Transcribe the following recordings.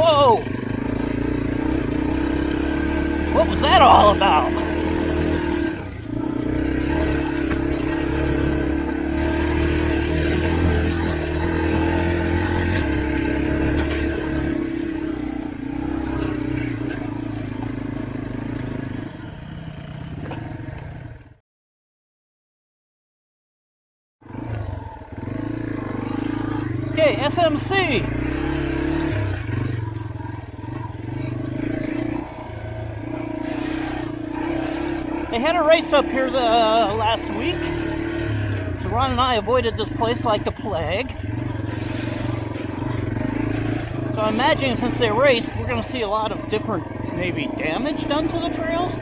Whoa! What was that all about? Okay, SMC. They had a race up here last week. So Ron and I avoided this place like the plague. So I imagine since they raced, we're going to see a lot of different, maybe damage done to the trails.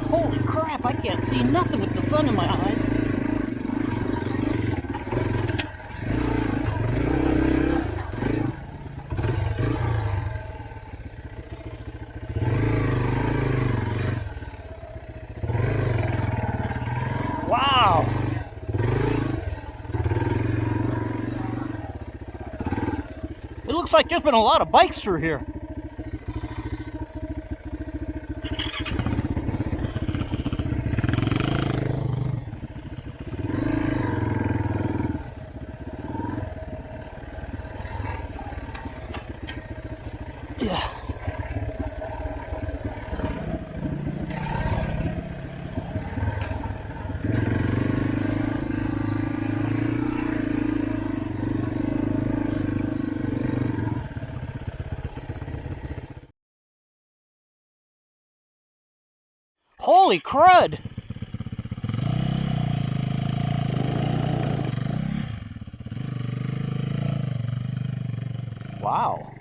Holy crap, I can't see nothing with the sun in my eyes. Wow! It looks like there's been a lot of bikes through here. Yeah. Holy crud! Wow.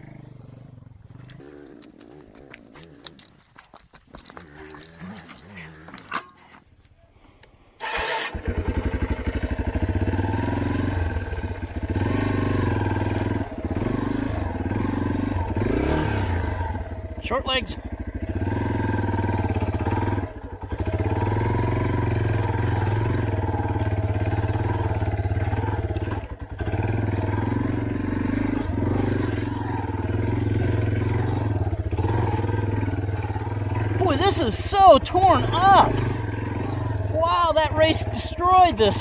Short legs. Boy, this is so torn up. Wow, that race destroyed this.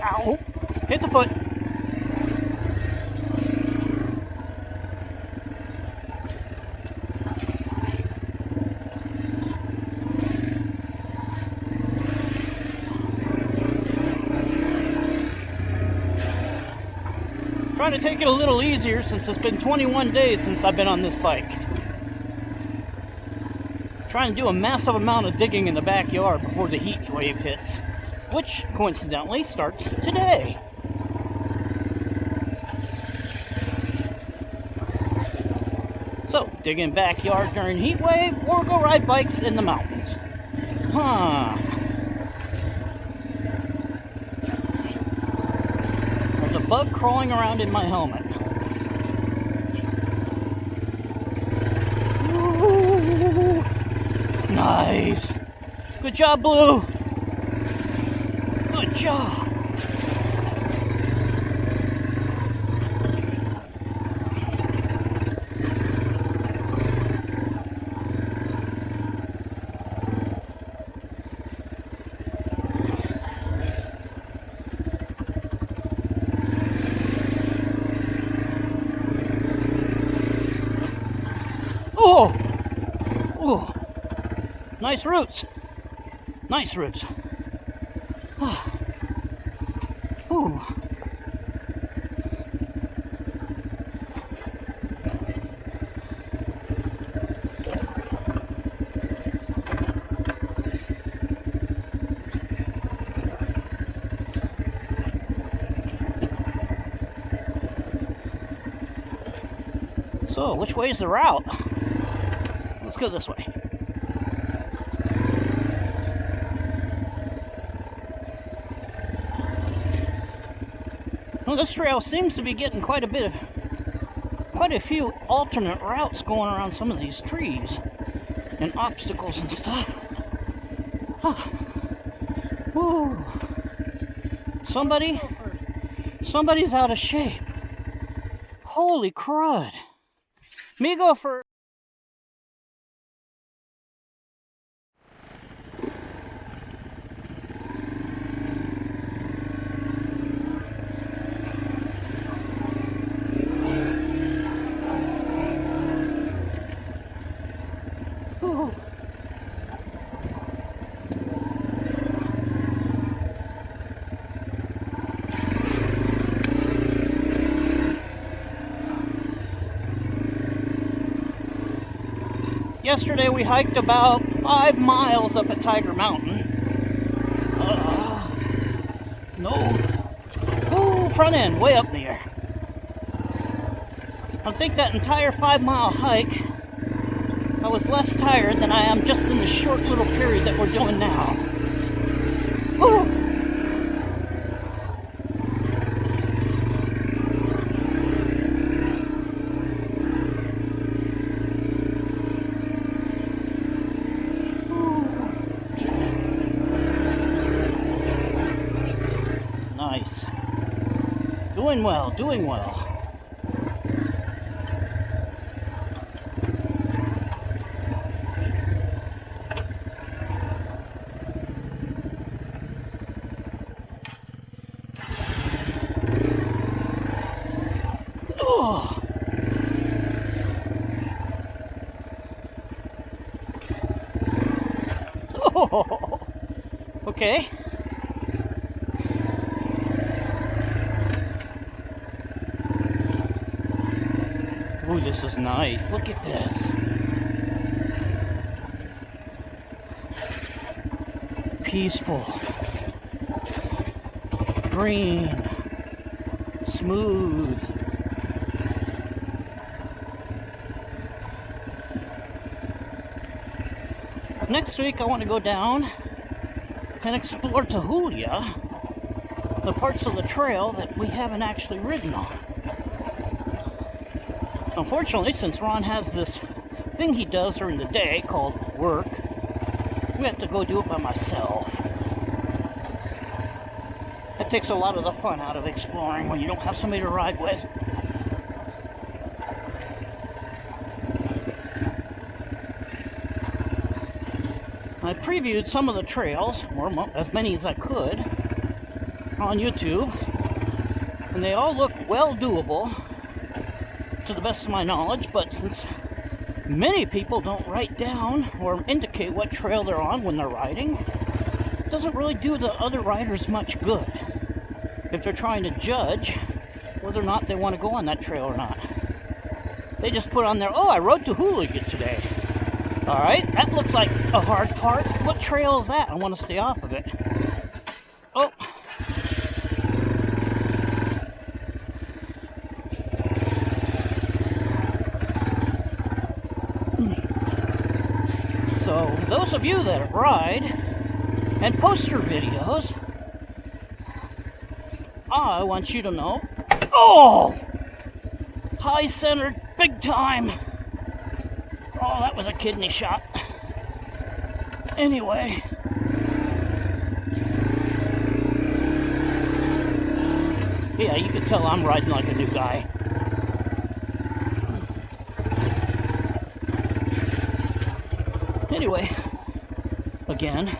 Ow! Hit the foot. Trying to take it a little easier since it's been 21 days since I've been on this bike. Trying to do a massive amount of digging in the backyard before the heat wave hits, which coincidentally starts today. So, dig in backyard during heat wave or go ride bikes in the mountains. Huh. There's a bug crawling around in my helmet. Ooh, nice. Good job, Blue. Good job. Oh! Oh! Nice roots. Nice roots. Ooh. So, which way is the route? Let's go this way. Well, this trail seems to be getting quite a few alternate routes going around some of these trees and obstacles and stuff. Woo. Somebody's out of shape. Holy crud. Me go for... Yesterday we hiked about 5 miles up at Tiger Mountain. No. Oh, front end, way up there. I think that entire 5-mile hike, I was less tired than I am just in the short little period that we're doing now. Oh. Nice. Doing well, doing well. Oh. Oh. Okay. Ooh, this is nice. Look at this. Peaceful. Green. Smooth. Next week I want to go down and explore Tahulia, the parts of the trail that we haven't actually ridden on. Unfortunately, since Ron has this thing he does during the day called work, we have to go do it by myself. That takes a lot of the fun out of exploring when you don't have somebody to ride with. I previewed some of the trails, or as many as I could, on YouTube, and they all look well doable to the best of my knowledge, but since many people don't write down or indicate what trail they're on when they're riding, it doesn't really do the other riders much good if they're trying to judge whether or not they want to go on that trail or not. They just put on there, oh, I rode to Hooligan today. Alright, that looks like a hard part. What trail is that? I want to stay off of it. Oh. So, those of you that ride and post your videos, I want you to know, oh! High-centered, big time. Oh, that was a kidney shot. Anyway. Yeah, you can tell I'm riding like a new guy. Anyway, again,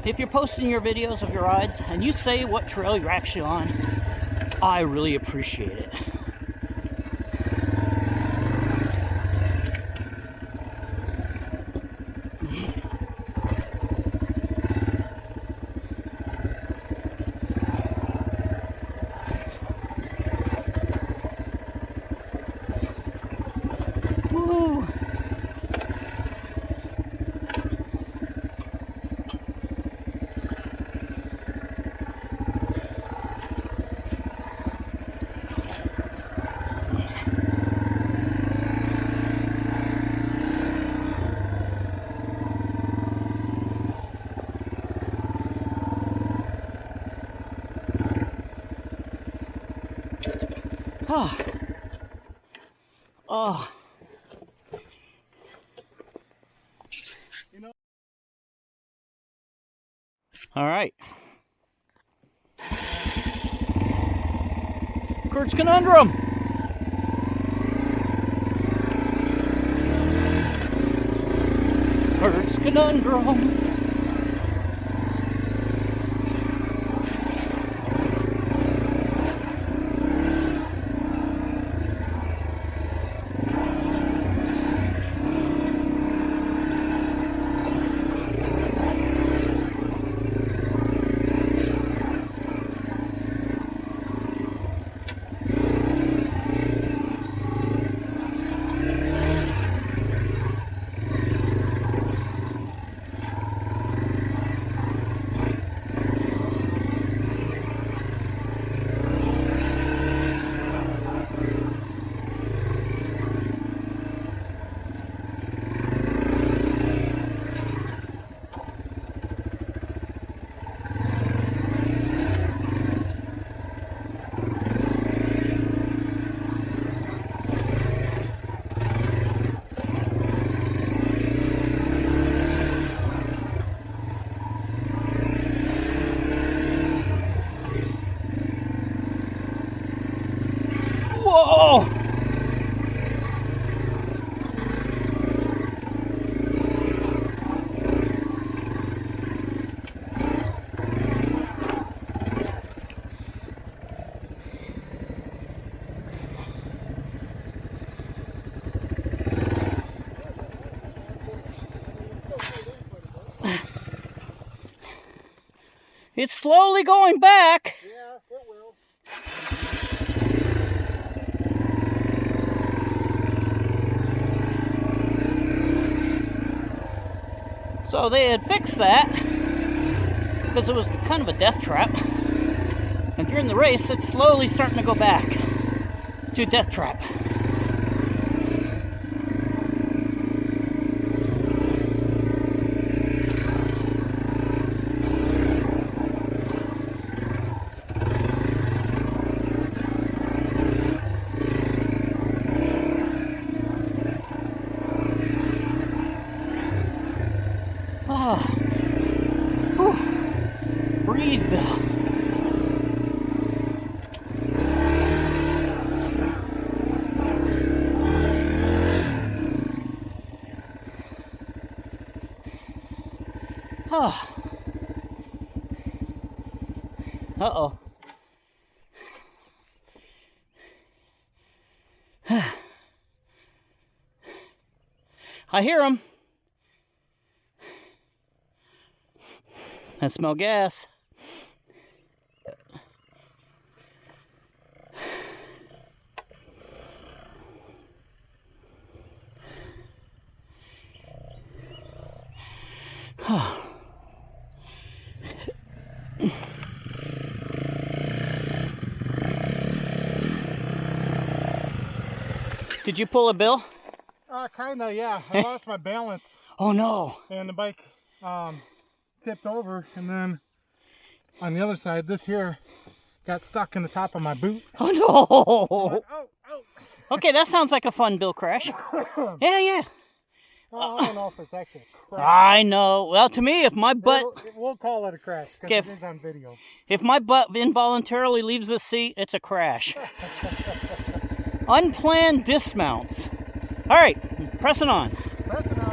if you're posting your videos of your rides and you say what trail you're actually on, I really appreciate it. Oh. Oh. All right. CURT'S Conundrum. CURT'S Conundrum. Whoa! It's slowly going back. Yeah, it will. So they had fixed that because it was kind of a death trap. And during the race, it's slowly starting to go back to death trap. Ah, breathe, Bill. Ah. Uh-oh. I hear him. I smell gas. Did you pull a Bill? Kinda, yeah. I lost my balance. Oh no. And the bike tipped over, and then on the other side, this here got stuck in the top of my boot. Oh no. Oh, oh. Okay, that sounds like a fun Bill crash. Yeah. Well, I don't know if it's actually a crash. I know. Well, to me, if my butt... We'll call it a crash, because it is on video. If my butt involuntarily leaves the seat, it's a crash. Unplanned dismounts. All right, pressing on. Pressing on.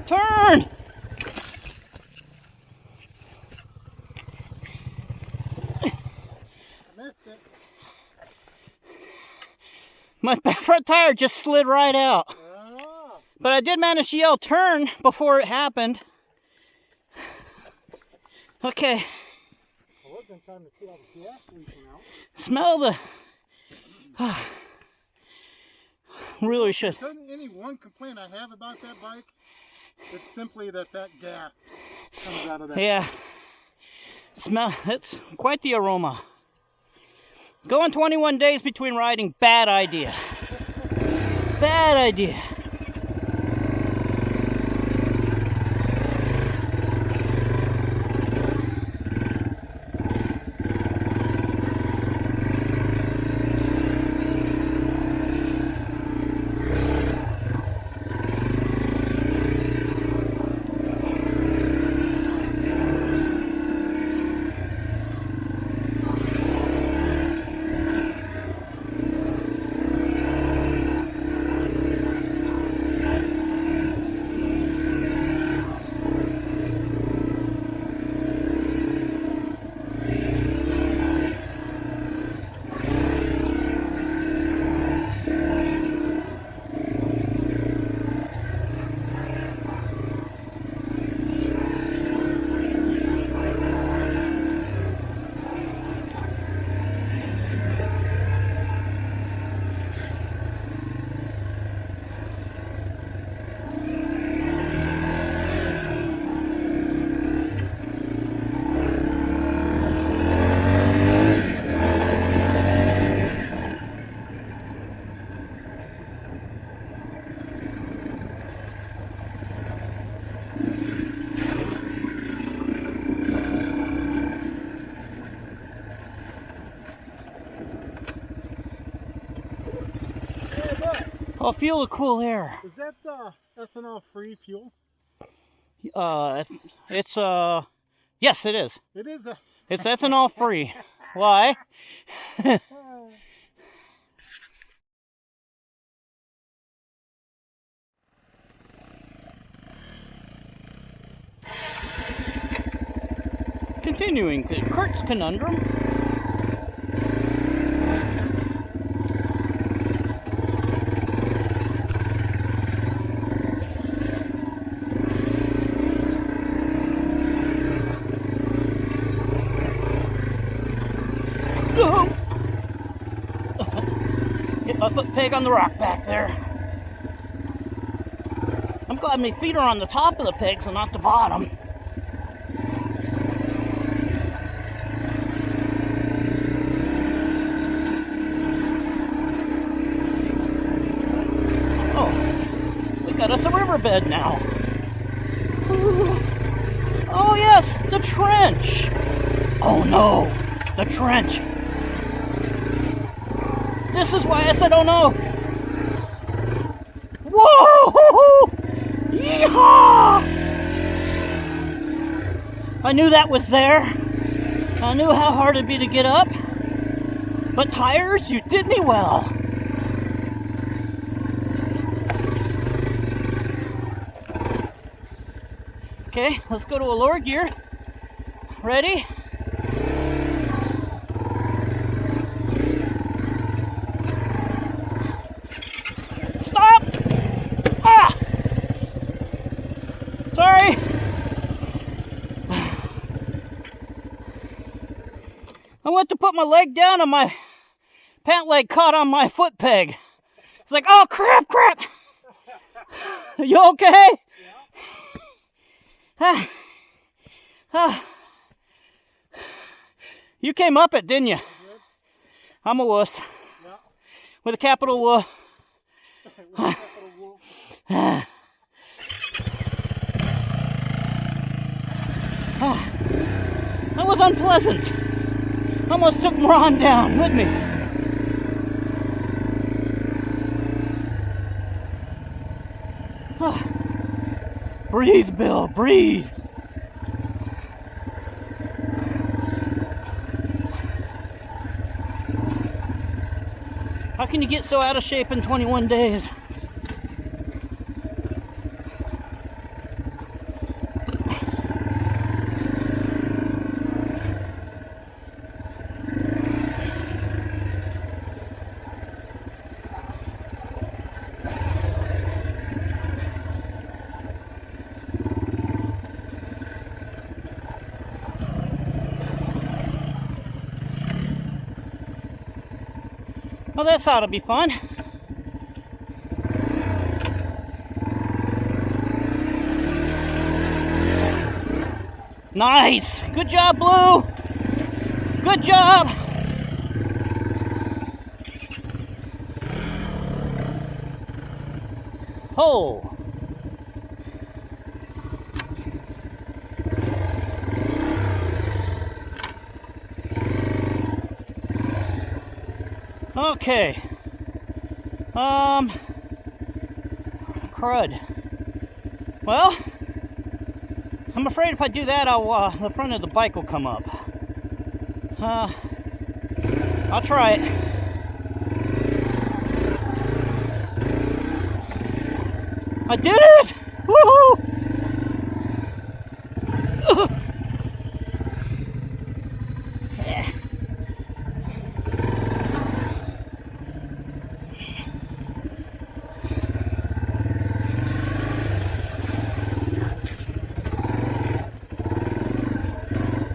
Turn! Missed it. My front tire just slid right out. Oh. But I did manage to yell turn before it happened. Okay. I was in time to see all the gas leaking out. Smell the Really should. If there's any one complaint I have about that bike, it's simply that gas comes out of that. Yeah. Smell, it's quite the aroma. Going 21 days between riding, bad idea. Bad idea. I'll feel the cool air. Is that ethanol-free fuel? It's yes, it is. It is a. It's ethanol free. Why? Continuing, CURT'S Conundrum. Hit my foot peg on the rock back there. I'm glad my feet are on the top of the pegs and not the bottom. Oh, we got us a riverbed now. Oh yes, the trench. Oh no, the trench. This is why I said, oh no. Whoa! Yeehaw! I knew that was there. I knew how hard it'd be to get up. But tires, you did me well. Okay, let's go to a lower gear. Ready? Stop! Ah! Sorry. I went to put my leg down and my pant leg caught on my foot peg. It's like, oh crap, crap. You okay? Yeah. You came up it, didn't you? I'm a wuss. Yeah. With a capital W. That was unpleasant. Almost took Moran down with me. Breathe, Bill, breathe. How can you get so out of shape in 21 days? Well, this ought to be fun. Nice! Good job, Blue! Good job! Oh! Okay. Crud. Well, I'm afraid if I do that, the front of the bike will come up. I'll try it. I did it! Woohoo! Yeah.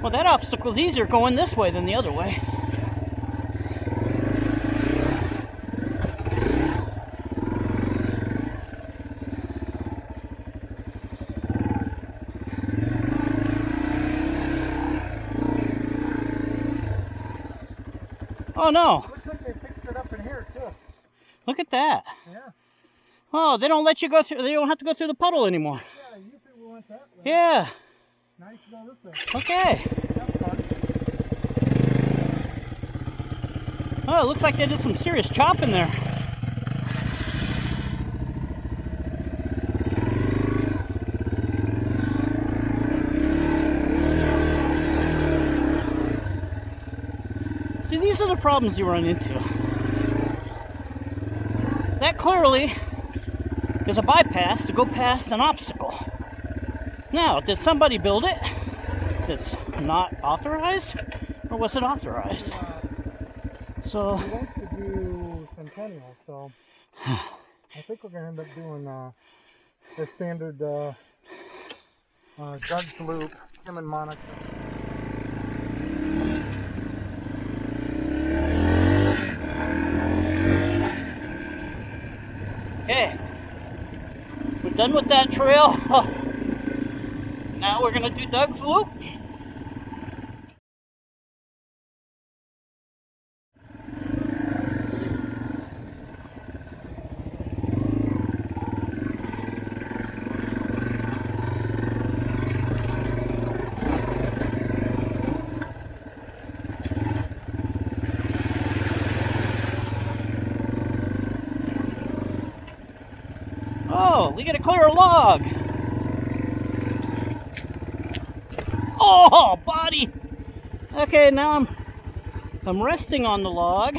Well, that obstacle's easier going this way than the other way. Oh no! Looks like they fixed it up in here too. Look at that. Yeah. Oh, they don't let you go through. They don't have to go through the puddle anymore. Yeah, usually we went that way. Yeah. Now you can go this way. Okay. That's fun. Oh, it looks like they did some serious chopping there. See, these are the problems you run into. That clearly is a bypass to go past an obstacle. Now, did somebody build it that's not authorized? Or was it authorized? So He wants to do Centennial, so I think we're going to end up doing their standard Jud's loop, him and Monica. okay, we're done with that trail. Now we're gonna do Doug's loop. Oh, we gotta clear a log. Oh, body. Okay, now I'm resting on the log.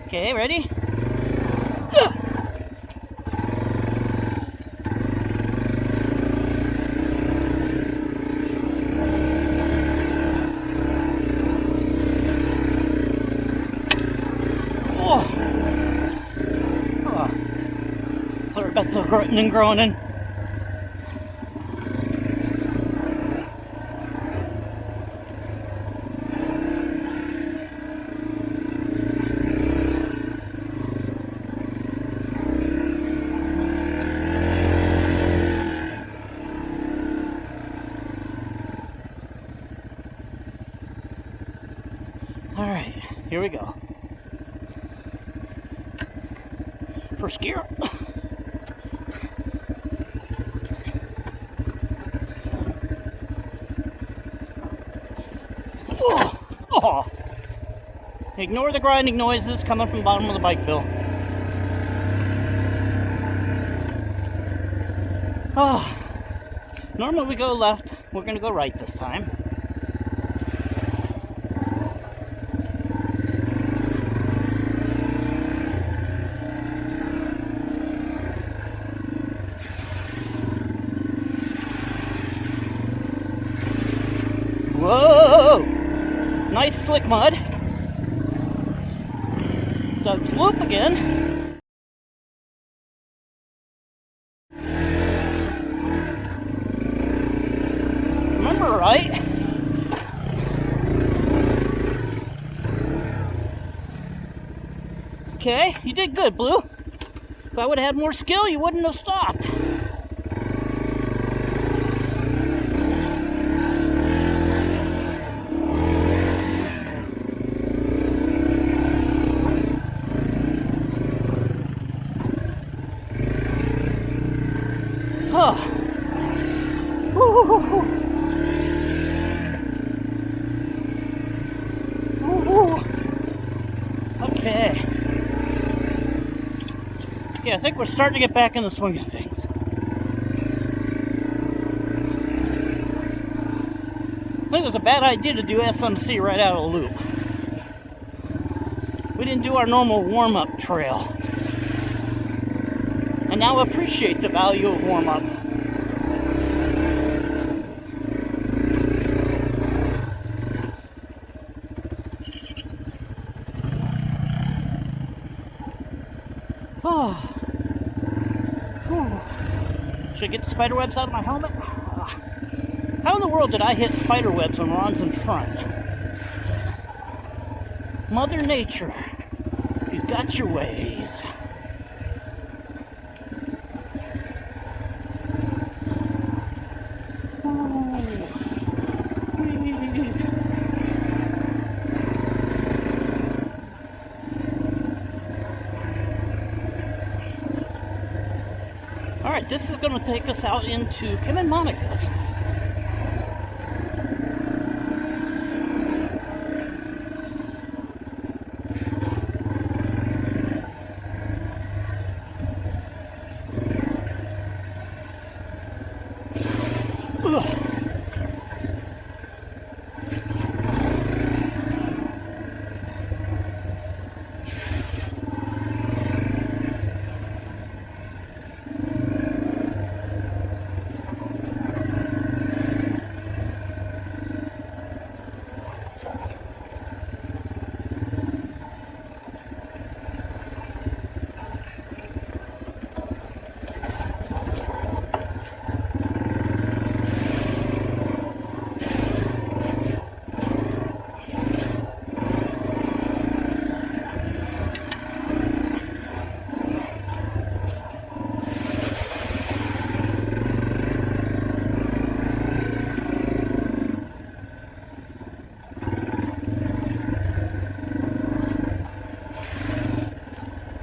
Okay, ready? Sorry about the grunting and groaning. All right, here we go. First gear. Oh. Ignore the grinding noises coming from the bottom of the bike bill. Oh. Normally we go left. We're going to go right this time. Whoa! Nice slick mud. Doug's loop again. Remember right? Okay, you did good, Blue. If I would have had more skill, you wouldn't have stopped. Oh. Ooh. Ooh. Okay. Yeah, I think we're starting to get back in the swing of things. I think it was a bad idea to do SMC right out of the loop. We didn't do our normal warm-up trail. And now appreciate the value of warm-up. Oh. Should I get the spider webs out of my helmet? How in the world did I hit spider webs when Ron's in front? Mother Nature, you've got your ways. Alright, this is going to take us out into Kim and Monica's.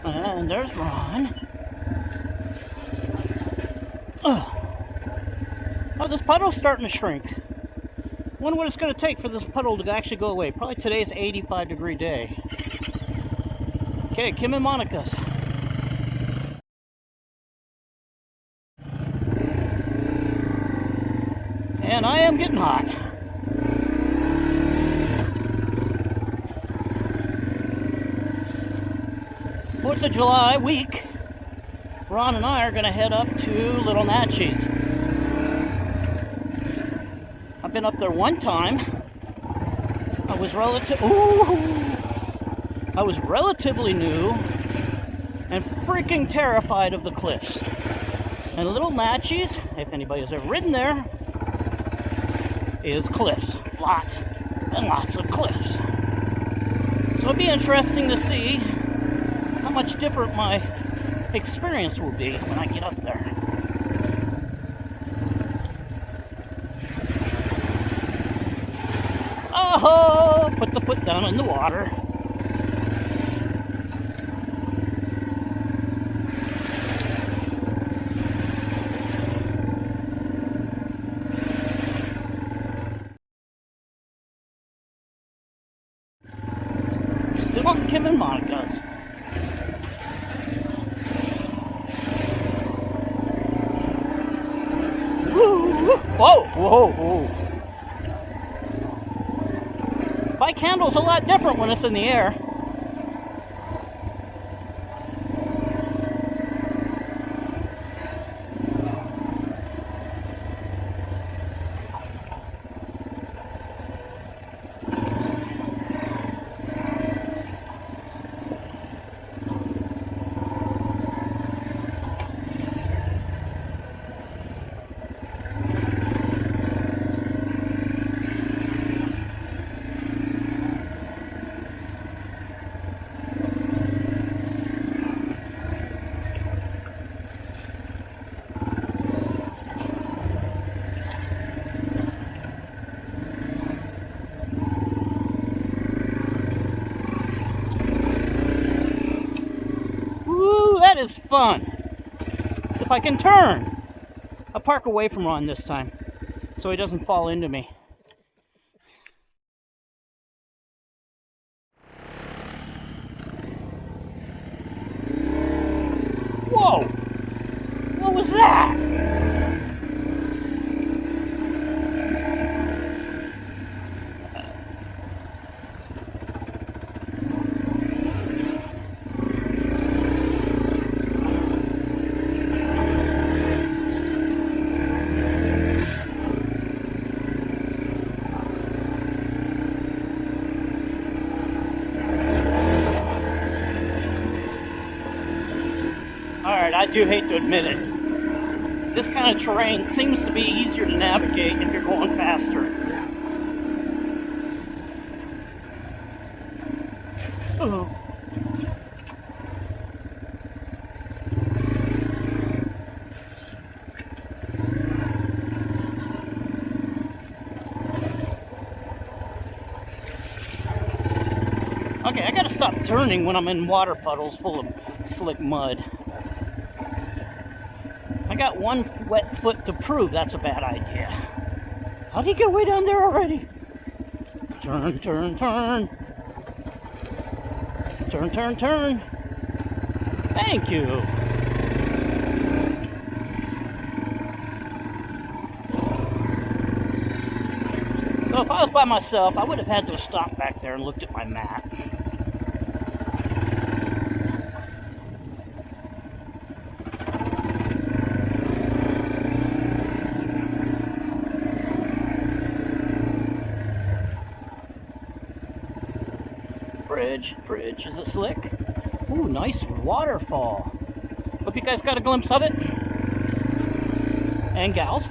And there's Ron. Oh, this puddle's starting to shrink. Wonder what it's going to take for this puddle to actually go away. Probably today's 85-degree day. Okay, Kim and Monica's. And I am getting hot. Fourth of July week, Ron and I are going to head up to Little Natchies. I've been up there one time. I was relatively new and freaking terrified of the cliffs. And Little Natchies, if anybody has ever ridden there, is cliffs. Lots and lots of cliffs. So it'll be interesting to see how much different my experience will be when I get up there. Oh, put the foot down in the water. Still on Kim and Monica's. Whoa, whoa, whoa. Bike handle's a lot different when it's in the air. That is fun. If I can turn. I'll park away from Ron this time so he doesn't fall into me. Whoa! What was that? Alright, I do hate to admit it. This kind of terrain seems to be easier to navigate if you're going faster. Ooh. Okay, I gotta stop turning when I'm in water puddles full of slick mud. I got one wet foot to prove that's a bad idea. How'd he get way down there already? Turn, turn, turn. Turn, turn, turn. Thank you. So if I was by myself, I would have had to have stopped back there and looked at my map. Bridge, is it slick? Ooh, nice waterfall. Hope you guys got a glimpse of it. And gals.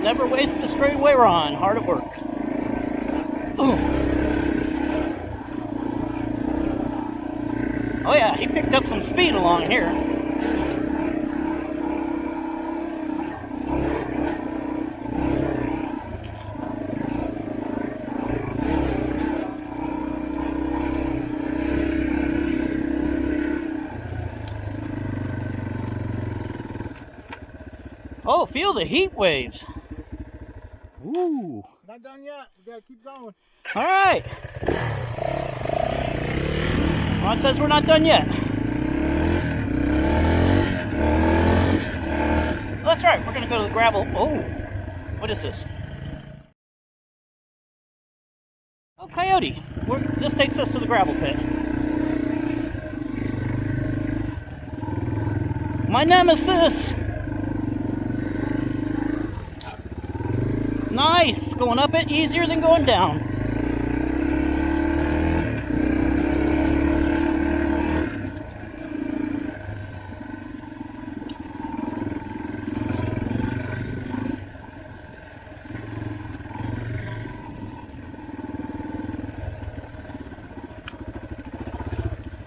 Never waste a straightaway Ron, hard at work. Ooh. Oh yeah, he picked up some speed along here. Oh, feel the heat waves. Ooh. Not done yet. We gotta keep going. All right. Ron says we're not done yet. That's right. We're gonna go to the gravel. Oh, what is this? Oh, Coyote. This takes us to the gravel pit. My nemesis. Nice! Going up it easier than going down.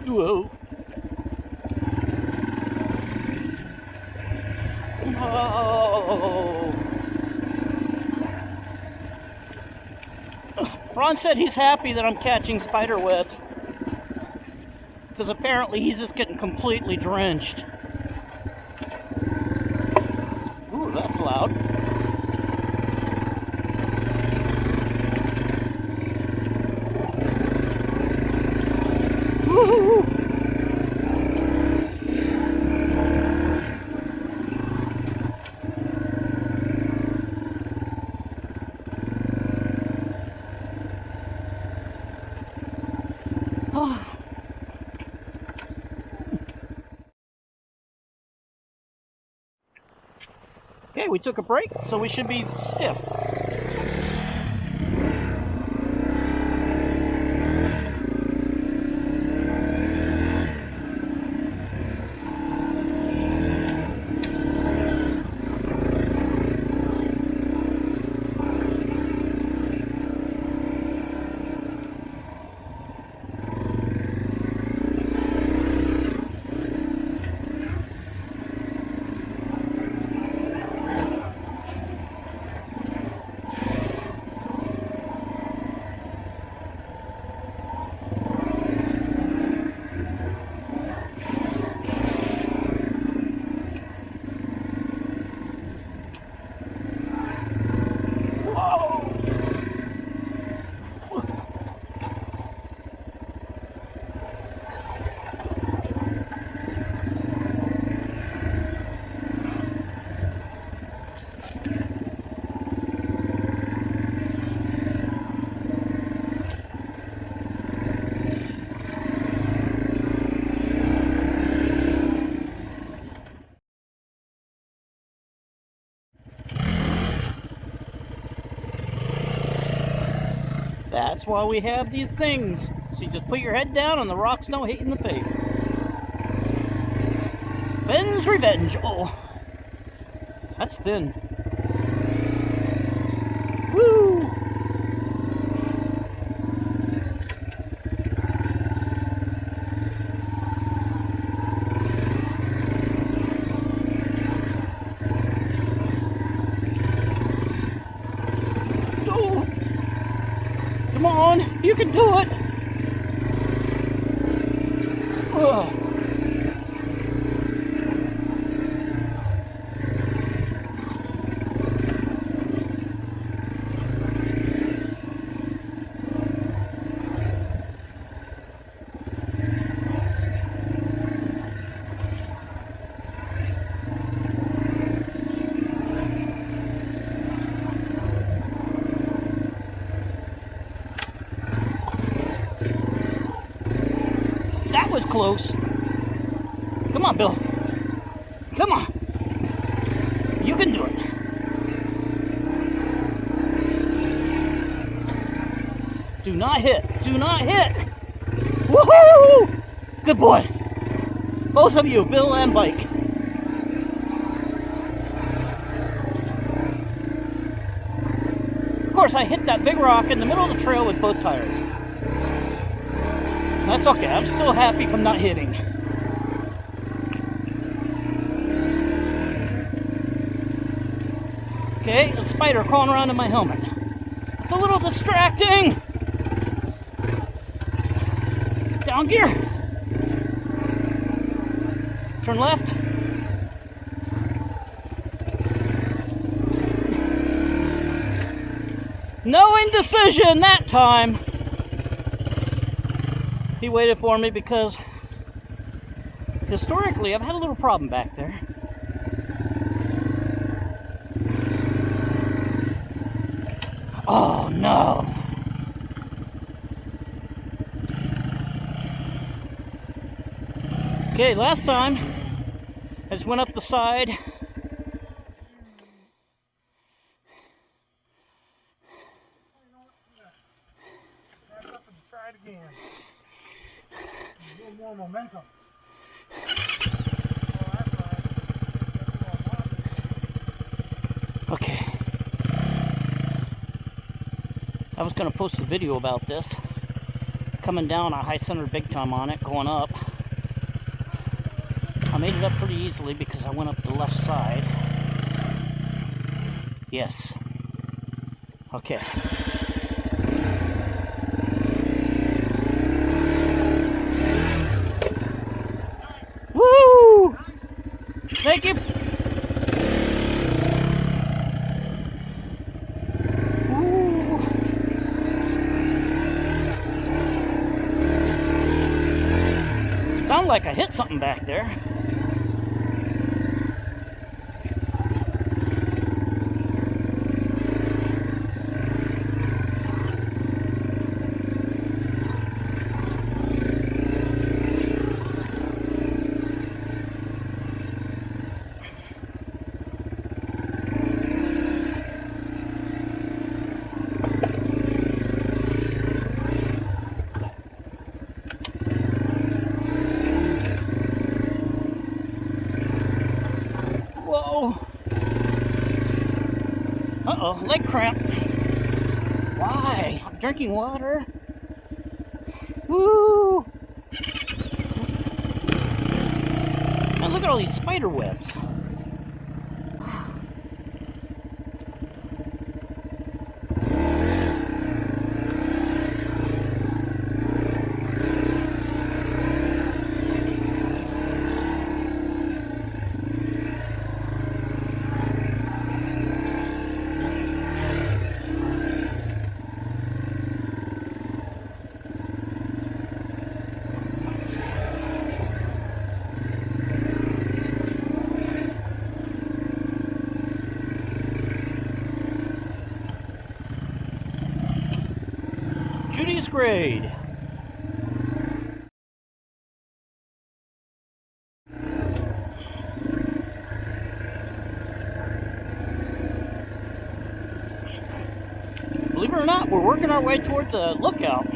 Whoa. Oh. Ron said he's happy that I'm catching spider webs because apparently he's just getting completely drenched. Ooh, that's loud. Woo-hoo-hoo. Okay, we took a break, so we should be stiff. That's why we have these things. So you just put your head down and the rocks don't hit you in the face. Ben's revenge. Oh, that's thin. Woo! Oh! Come on, you can do it. Oh. That was close. Come on, Bill. Come on. You can do it. Do not hit. Do not hit. Woohoo! Good boy. Both of you, Bill and Bike. Of course, I hit that big rock in the middle of the trail with both tires. That's okay. I'm still happy from not hitting. Okay, a spider crawling around in my helmet. It's a little distracting. Down gear. Turn left. No indecision that time. He waited for me because historically I've had a little problem back there. Oh no. Okay, last time I just went up the side. Back up and try it again. A little more momentum. Okay. I was going to post a video about this. Coming down, I high-centered big time on it, going up. I made it up pretty easily because I went up the left side. Yes. Okay. Woo! Thank you. Woo. Sound like I hit something back there. Whoa. Uh-oh, leg cramp. Why? I'm drinking water. Woo! And look at all these spider webs. Judy's grade. Believe it or not, we're working our way toward the lookout.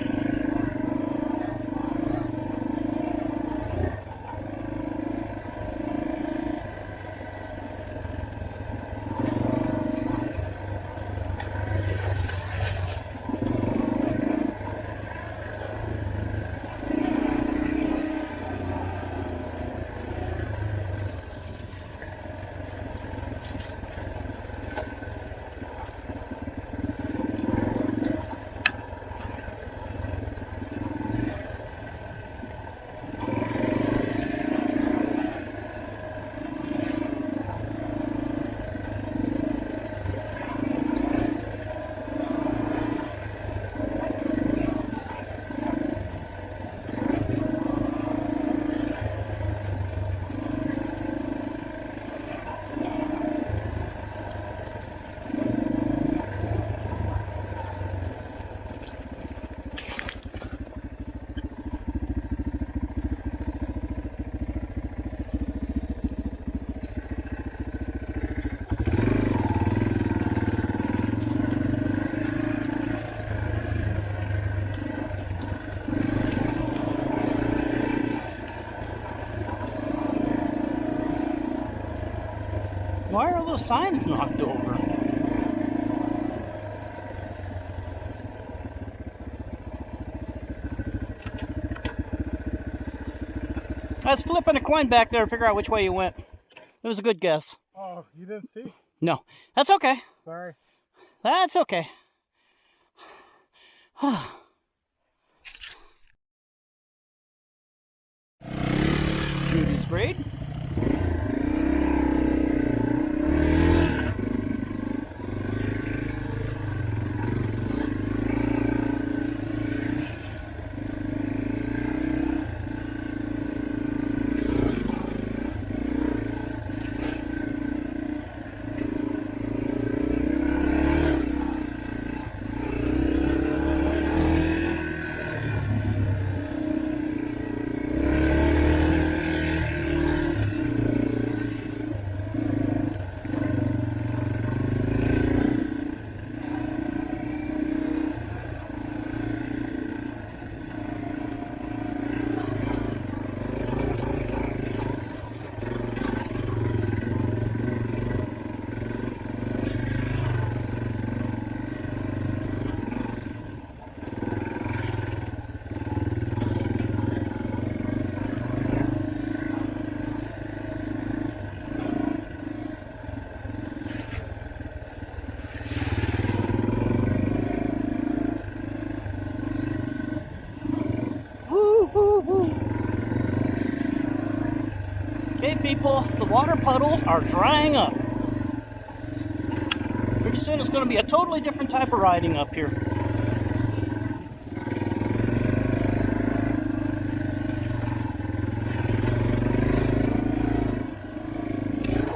Why are those signs knocked over? I was flipping a coin back there to figure out which way you went. It was a good guess. Oh, you didn't see? No, that's okay. Sorry. That's okay. Judy's grade. Okay, people, the water puddles are drying up. Pretty soon it's going to be a totally different type of riding up here.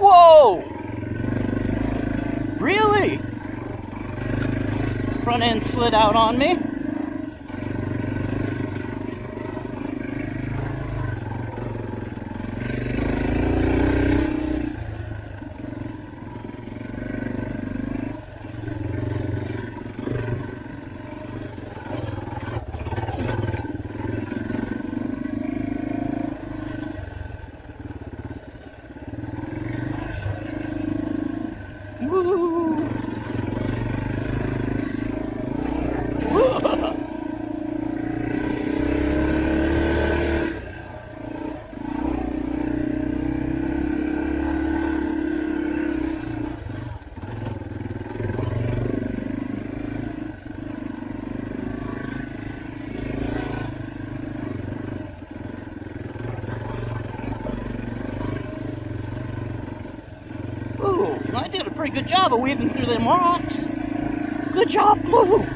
Whoa! Really? Front end slid out on me. I did a pretty good job of weaving through them rocks. Good job, Blue.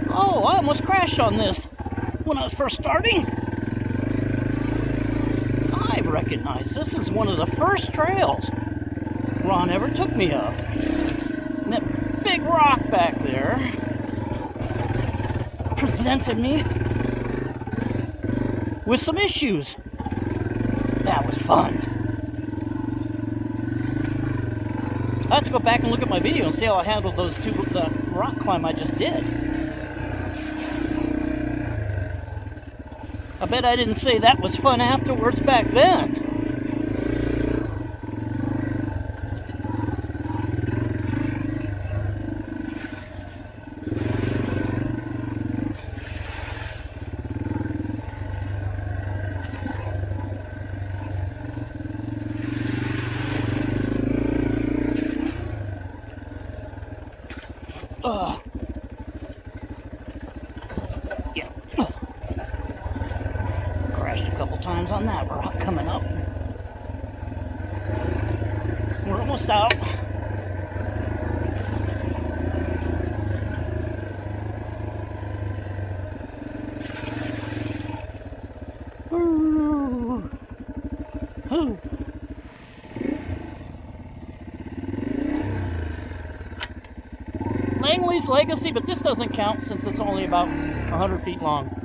Oh, I almost crashed on this when I was first starting. I recognize this is one of the first trails Ron ever took me up. And that big rock back there presented me with some issues. that was fun. I have to go back and look at my video and see how I handled the rock climb I just did. I bet I didn't say that was fun afterwards back then. Yeah. Crashed a couple times on that rock coming up. We're almost out. Ooh. Ooh. Langley's Legacy, but this doesn't count since it's only about 100 feet long.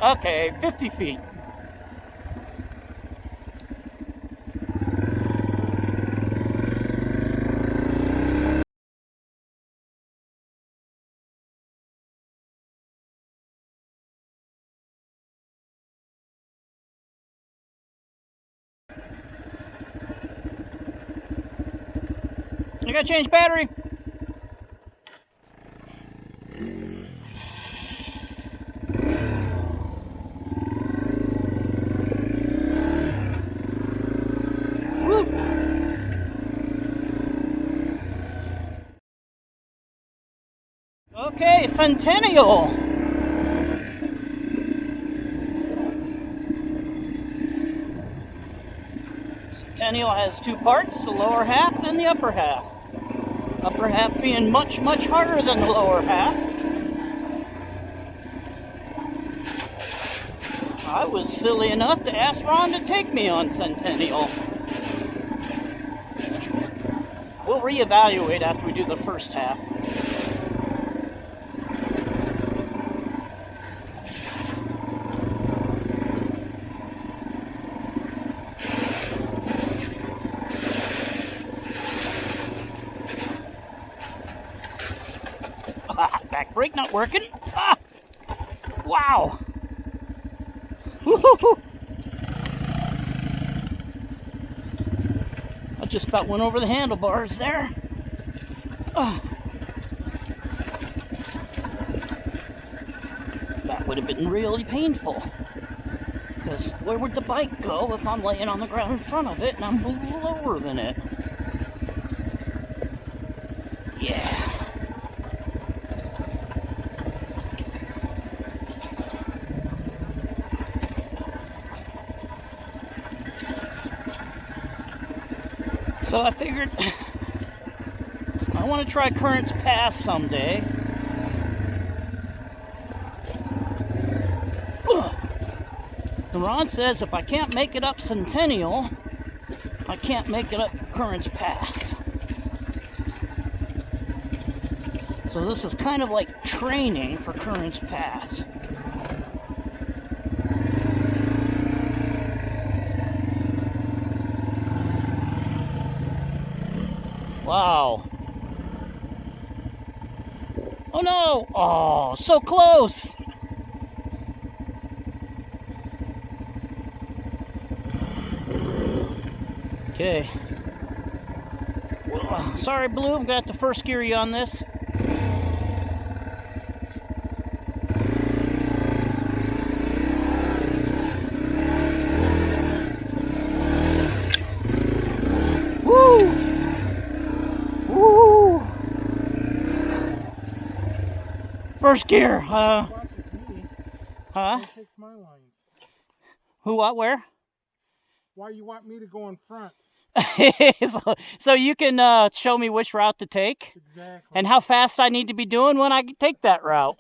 Okay, 50 feet. I gotta change battery. Woo. Okay, Centennial. Centennial has two parts, the lower half and the upper half. Upper half being much, much harder than the lower half. I was silly enough to ask Ron to take me on Centennial. We'll reevaluate after we do the first half. Back brake not working. Ah! Wow. Woo-hoo-hoo. I just about went over the handlebars there. Ah. That would have been really painful. Because where would the bike go if I'm laying on the ground in front of it and I'm lower than it? Yeah. So I figured I want to try CURT'S Pass someday. And Ron says if I can't make it up Centennial, I can't make it up CURT'S Pass. So this is kind of like training for CURT'S Pass. Wow. Oh no! Oh, so close! Okay. Sorry, Blue, I'm gonna have to first gear you on this. Woo! First gear, huh? Takes my lines. Who, what, where? Why you want me to go in front? so you can show me which route to take? Exactly. And how fast I need to be doing when I take that route.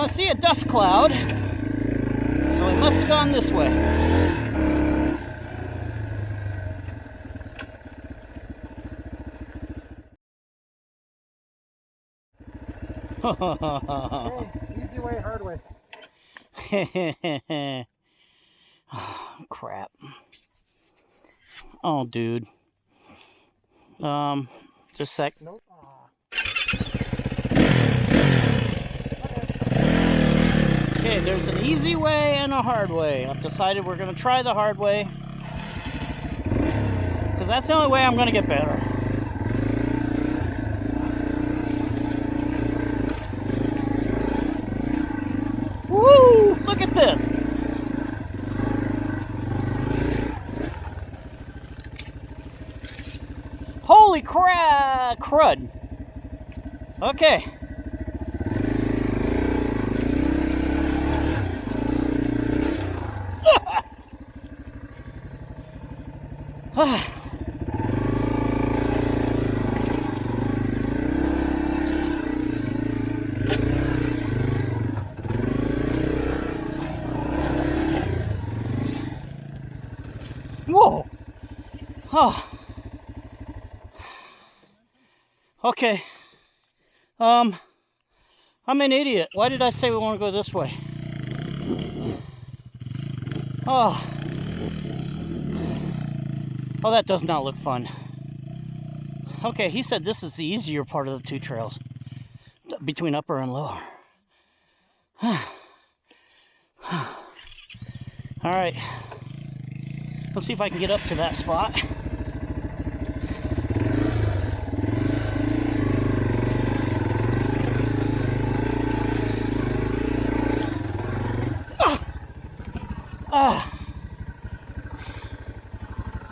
Well, I see a dust cloud, so we must have gone this way. Okay, easy way, hard way. Oh, crap. Oh, dude. Just a sec. Nope. Okay, there's an easy way and a hard way. I've decided we're going to try the hard way, because that's the only way I'm going to get better. Woo! Look at this! Holy crud! Okay. Whoa! Oh. Okay. I'm an idiot. Why did I say we want to go this way? Oh. Oh, that does not look fun. Okay, he said this is the easier part of the two trails, between upper and lower. Alright. Let's see if I can get up to that spot.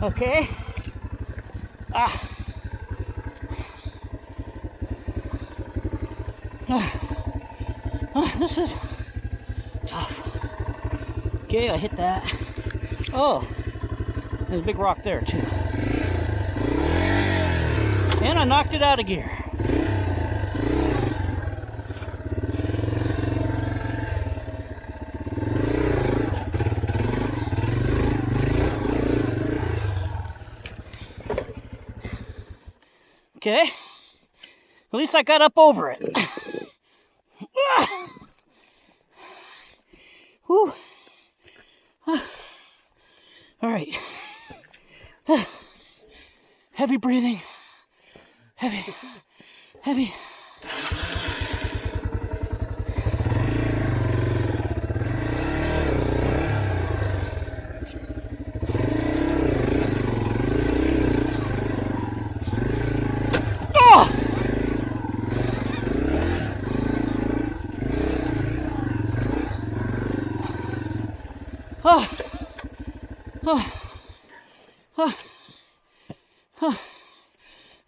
Okay. This is tough. Okay, I hit that. Oh, there's a big rock there too. And I knocked it out of gear. Okay, at least I got up over it. Whew. All right. Heavy breathing. Heavy.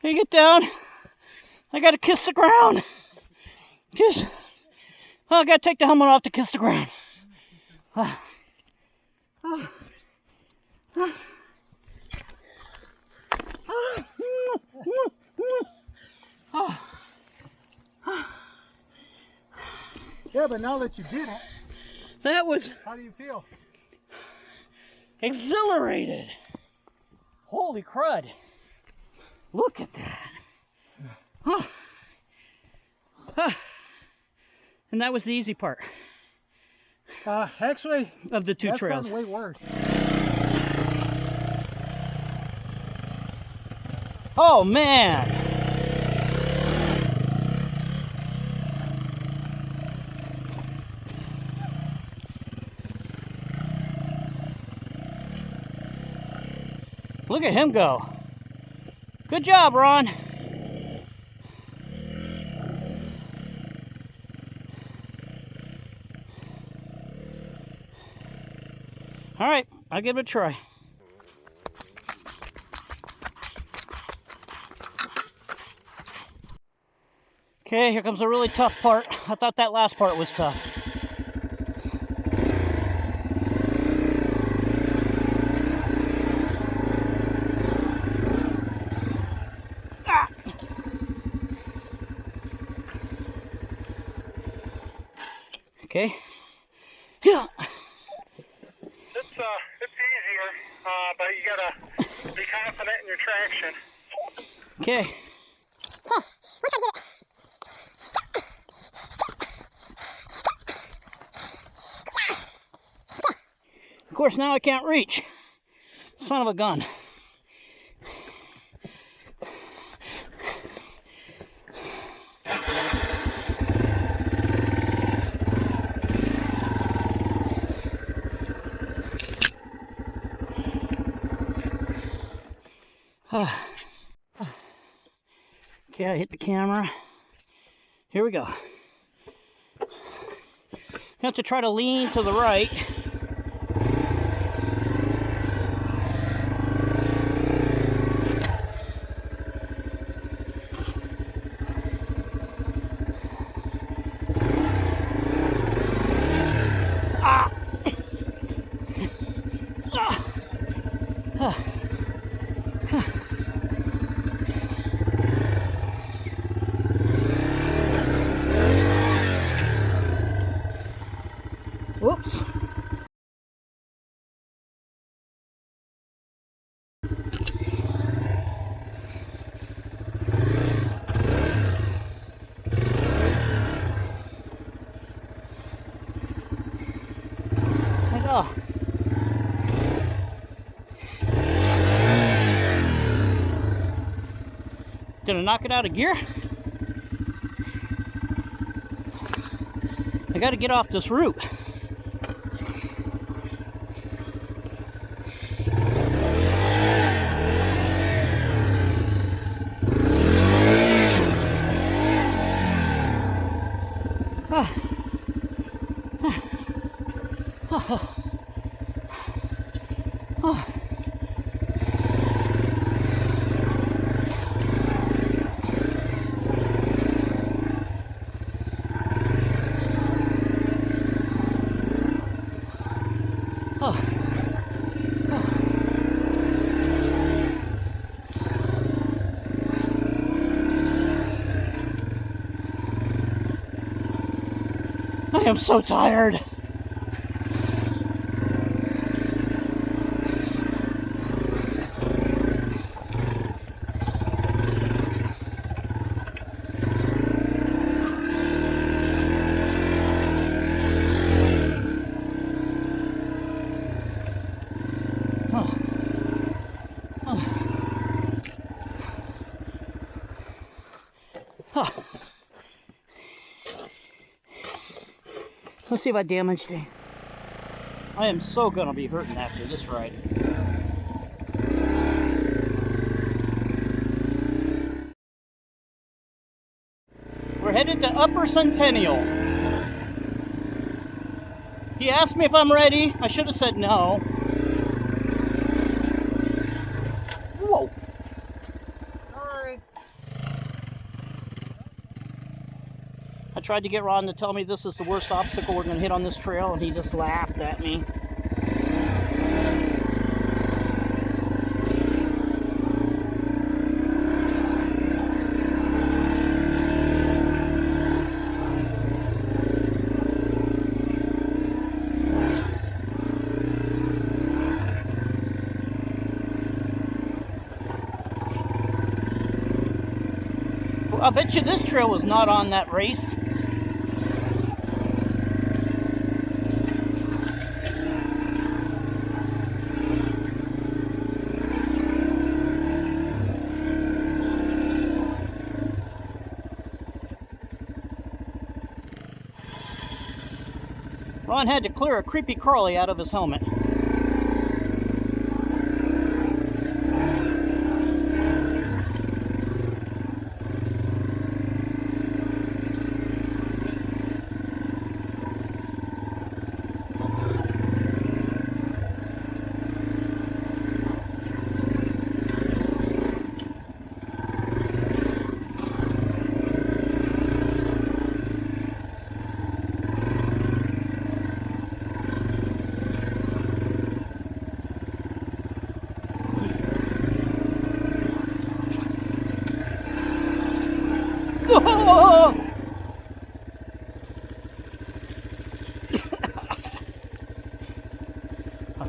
You get down. I gotta kiss the ground. Kiss. Oh, I gotta take the helmet off to kiss the ground. Yeah, but now that you did it, That was how do you feel? exhilarated. Holy crud. Look at that. And that was the easy part Actually, of the two that's trails. gotten way worse. Oh man. Look at him go. Good job, Ron. All right, I'll give it a try. Okay, here comes a really tough part. I thought that last part was tough. Yeah. It's easier, but you gotta be confident in your traction. Okay. Of course, now I can't reach. Son of a gun. Okay, I hit the camera. Here we go. You have to try to lean to the right. Whoops. Like, oh. Gonna knock it out of gear. I gotta get off this route. I am so tired. Let's see if I damaged it. I am so gonna be hurting after this ride. We're headed to Upper Centennial. He asked me if I'm ready. I should have said no. Whoa. I tried to get Ron to tell me this is the worst obstacle we're going to hit on this trail, and he just laughed at me. Well, I bet you this trail was not on that race. Ron had to clear a creepy crawly out of his helmet.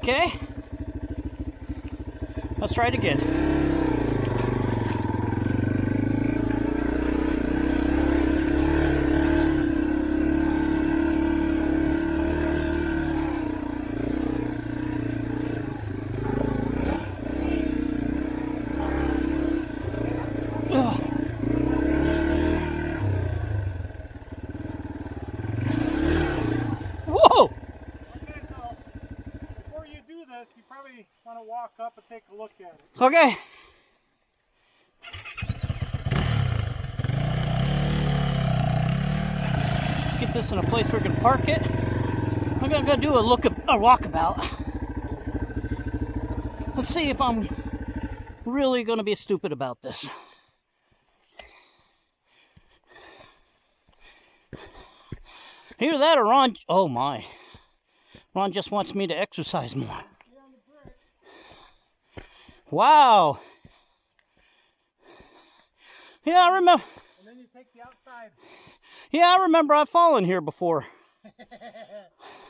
Okay. Let's try it again. You probably want to walk up and take a look at it. Okay. Let's get this in a place where we can park it. I'm gonna go do a walkabout. Let's see if I'm really gonna be stupid about this. Either that or Ron. Oh my. Ron just wants me to exercise more. Wow. Yeah, I remember. And then you take the outside. Yeah, I remember I've fallen here before.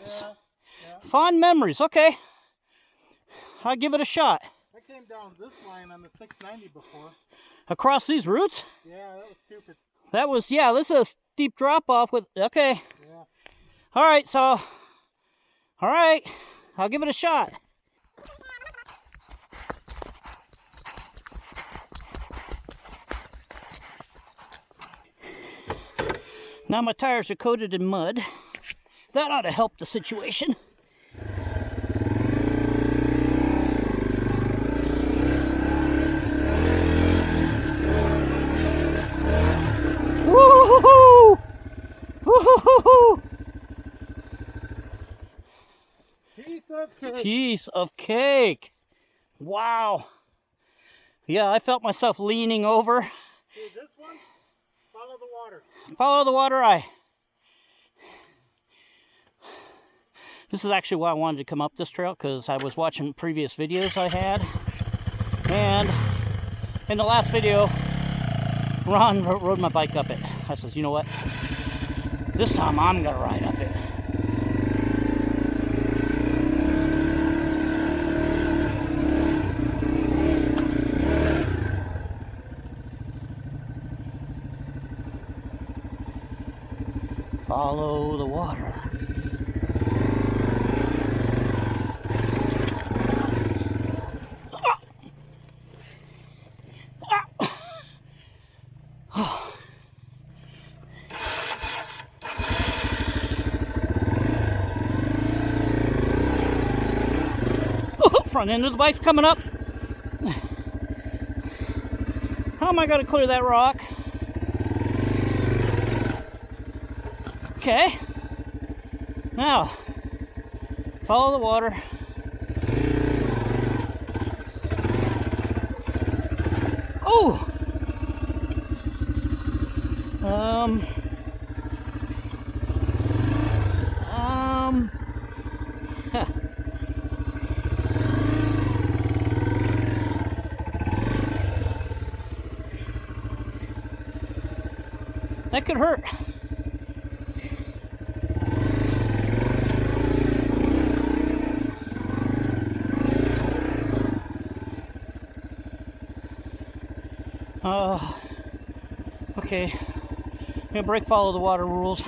Yeah. Fond memories. Okay. I'll give it a shot. I came down this line on the 690 before. Across these roots? Yeah, that was stupid. That was, yeah, this is a steep drop off with, okay. Yeah. All right, so, all right, I'll give it a shot. Now my tires are coated in mud. That ought to help the situation. Woo-hoo-hoo! Woo-hoo-hoo-hoo! Piece of cake. Piece of cake. Wow. Yeah, I felt myself leaning over. See this one? Follow the water. Follow the water eye. This is actually why I wanted to come up this trail, because I was watching previous videos I had. And in the last video, Ron rode my bike up it. I says, you know what? This time I'm going to ride up it. Follow the water. Front end of the bike's coming up. How am I going to clear that rock? Okay. Now, follow the water. Oh! Huh. That could hurt. Okay. I'm gonna brake follow the water rules.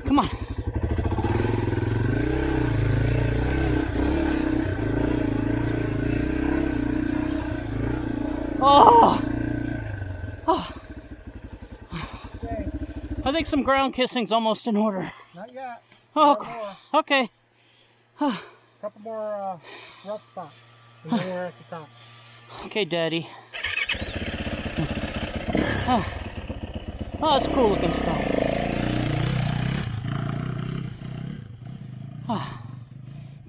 Come on. Oh! Oh! Okay. I think some ground kissing's almost in order. Not yet. Oh, okay. A couple more rough spots. And then we're at the top. Okay, Daddy. Oh, it's cool looking stuff.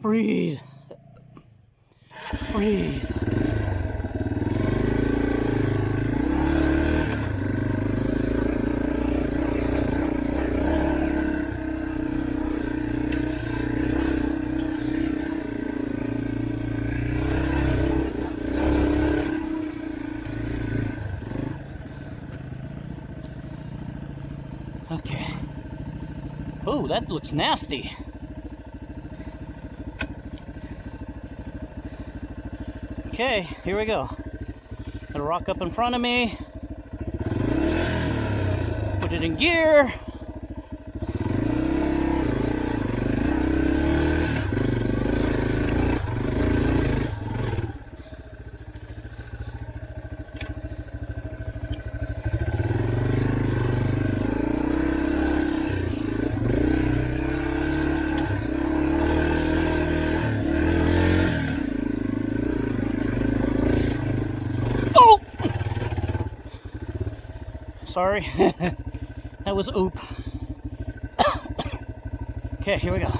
Breathe. Breathe. Oh, that looks nasty. Okay, here we go. Got a rock up in front of me. Put it in gear. Sorry, that was oop. Okay, here we go.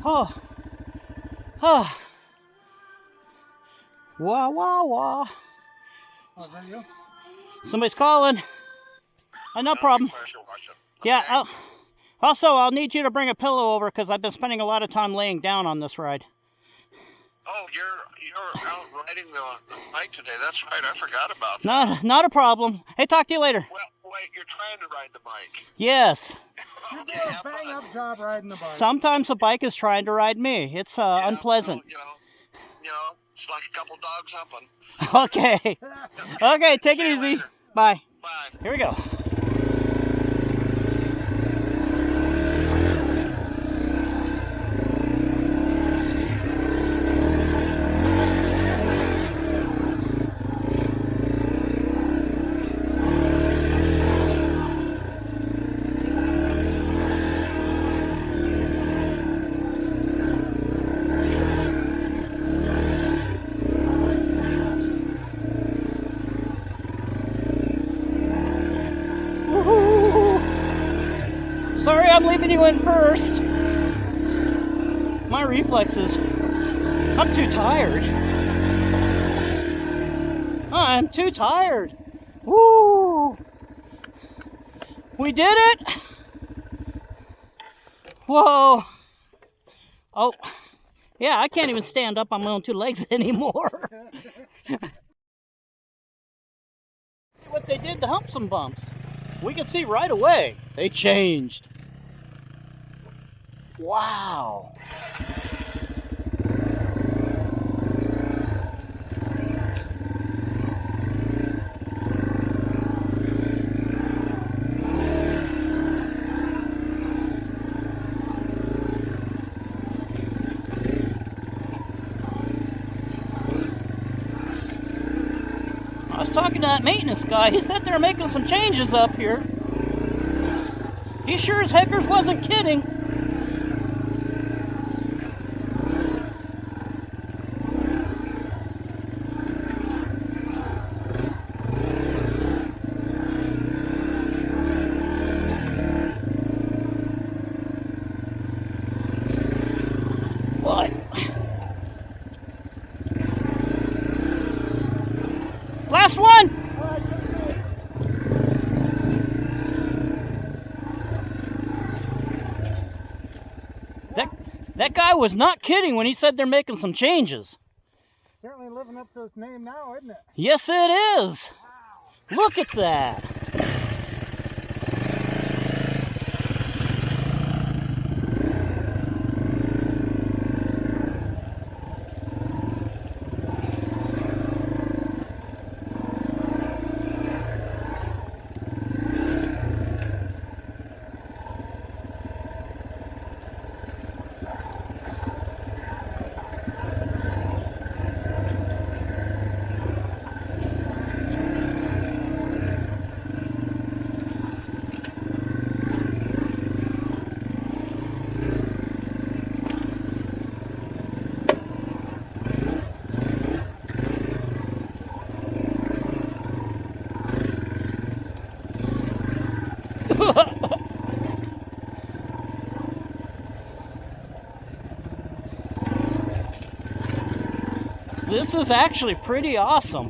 Oh, oh, wah, wah, wah. Oh, is that you? Somebody's calling. No problem. Yeah, also, I'll need you to bring a pillow over because I've been spending a lot of time laying down on this ride. Oh, you're out riding the bike today. That's right. I forgot about that. Not a problem. Hey, talk to you later. Well, wait, you're trying to ride the bike. Yes. You're doing a bang-up job riding the bike. Sometimes the bike is trying to ride me. It's unpleasant. So, you know, it's like a couple dogs humping. Okay. Okay, take it easy. Later. Bye. Bye. Here we go. Sorry, I'm leaving you in first. My reflexes. I'm too tired. I'm too tired. Woo! We did it! Whoa! Oh, yeah, I can't even stand up on my own two legs anymore. What they did to humps and bumps. We can see right away they changed. Wow. I was talking to that maintenance guy. He said they're making some changes up here. He sure as heckers wasn't kidding. What? Last one! That guy was not kidding when he said they're making some changes. Certainly living up to its name now, isn't it? Yes, it is. Wow. Look at that. This is actually pretty awesome.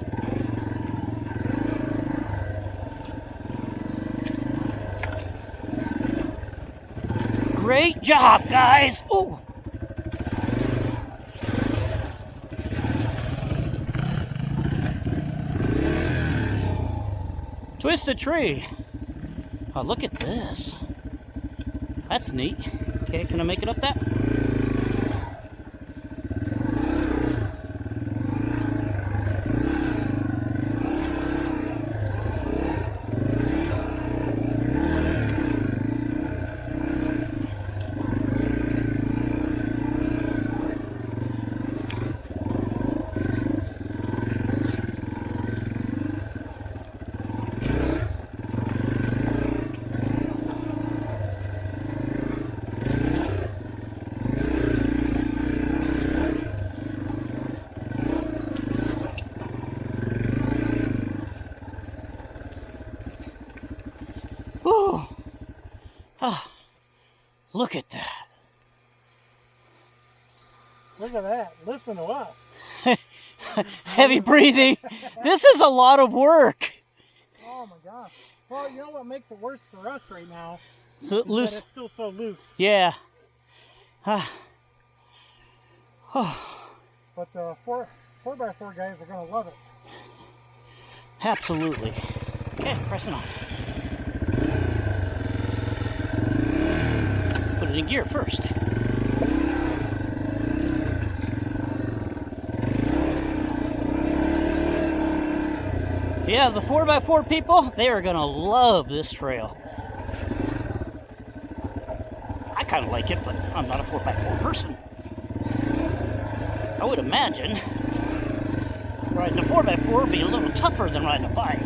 Great job, guys. Ooh. Twisted tree. Oh, look at this. That's neat. Okay, can I make it up that? Whew. Ah, look at that. Look at that. Listen to us. Heavy breathing. This is a lot of work. Oh my gosh. Well, you know what makes it worse for us right now? So loose. That it's still so loose. Yeah. Ah. Oh. But the 4x4 guys are going to love it. Absolutely. Okay, pressing on. Put it in gear first. Yeah, the 4x4 people, they are going to love this trail. I kind of like it, but I'm not a 4x4 person. I would imagine riding a 4x4 would be a little tougher than riding a bike.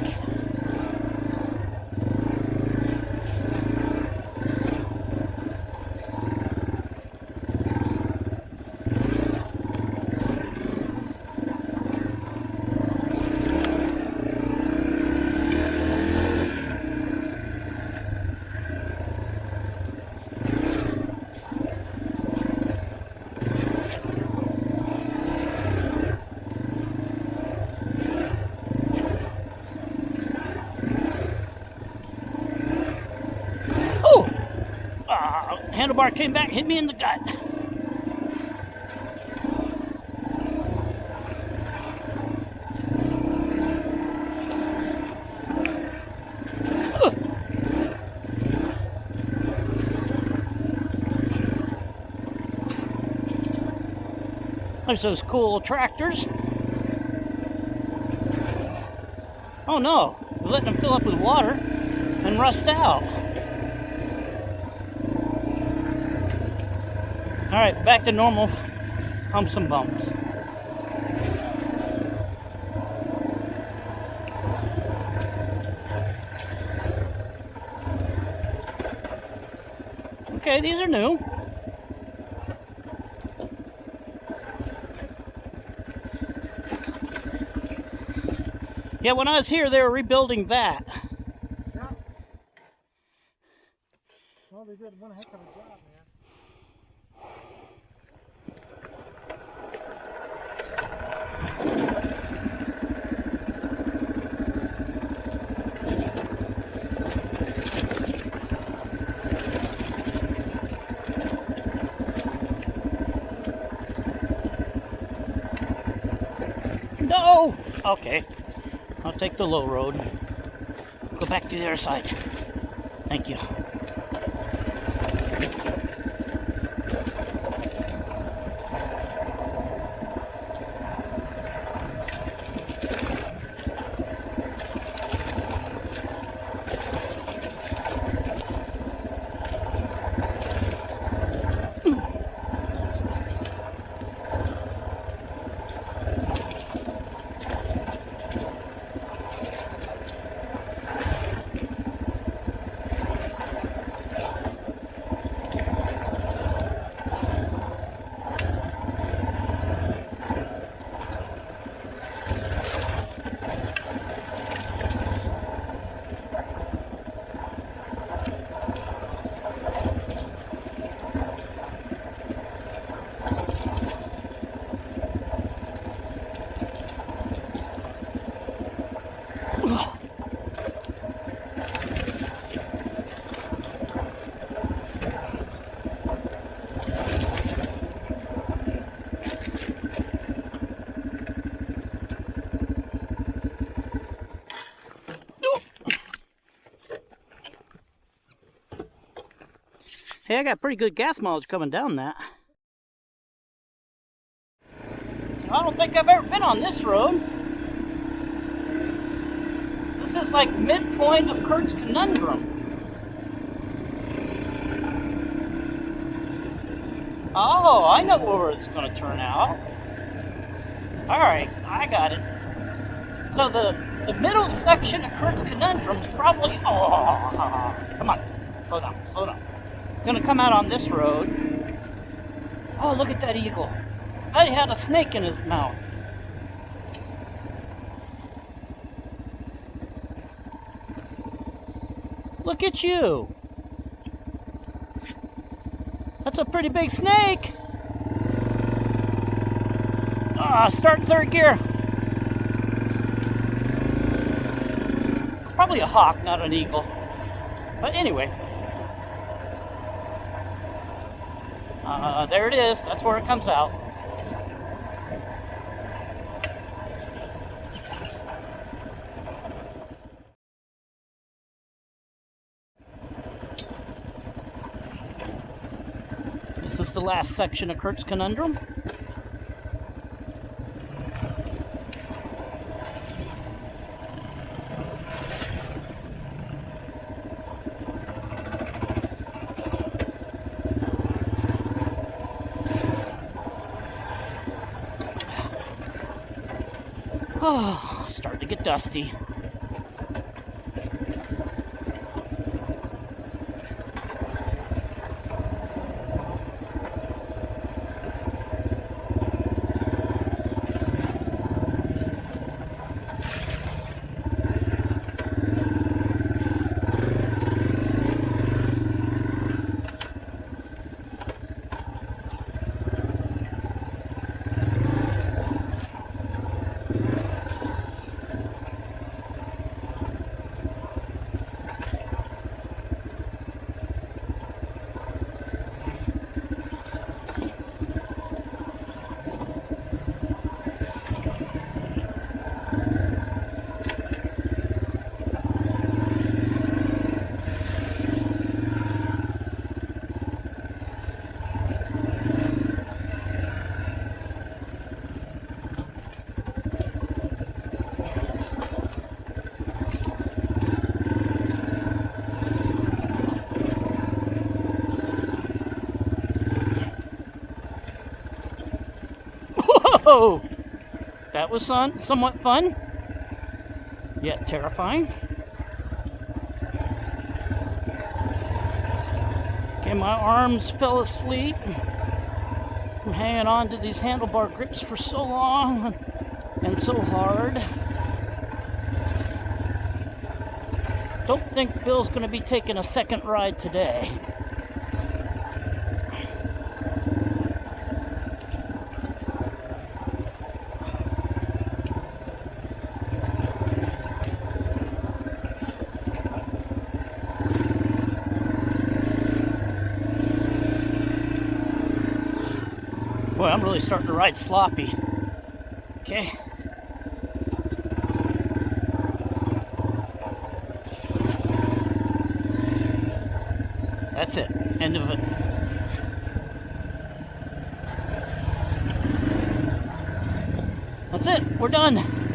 Handlebar came back, hit me in the gut. There's those cool tractors. Oh no, we're letting them fill up with water and rust out. Alright, back to normal humps and bumps. Okay, these are new. Yeah, when I was here, they were rebuilding that. Yeah. Well, they did one heck of a job, man. No! Okay. I'll take the low road. Go back to the other side. Thank you. Hey, I got pretty good gas mileage coming down that. I don't think I've ever been on this road. This is like midpoint of CURT'S Conundrum. Oh, I know where it's going to turn out. Alright, I got it. So the middle section of CURT'S Conundrum is probably... Oh, come on. Slow down, slow down. Going to come out on this road. Oh, look at that eagle. I had a snake in his mouth. Look at you. That's a pretty big snake. Start third gear. Probably a hawk, not an eagle. But anyway. There it is. That's where it comes out. This is the last section of CURT'S Conundrum. Oh, starting to get dusty. Whoa! That was somewhat fun, yet terrifying. Okay, my arms fell asleep. I'm hanging on to these handlebar grips for so long and so hard. Don't think Bill's going to be taking a second ride today. Boy, I'm really starting to ride sloppy. Okay. That's it. End of it. That's it. We're done.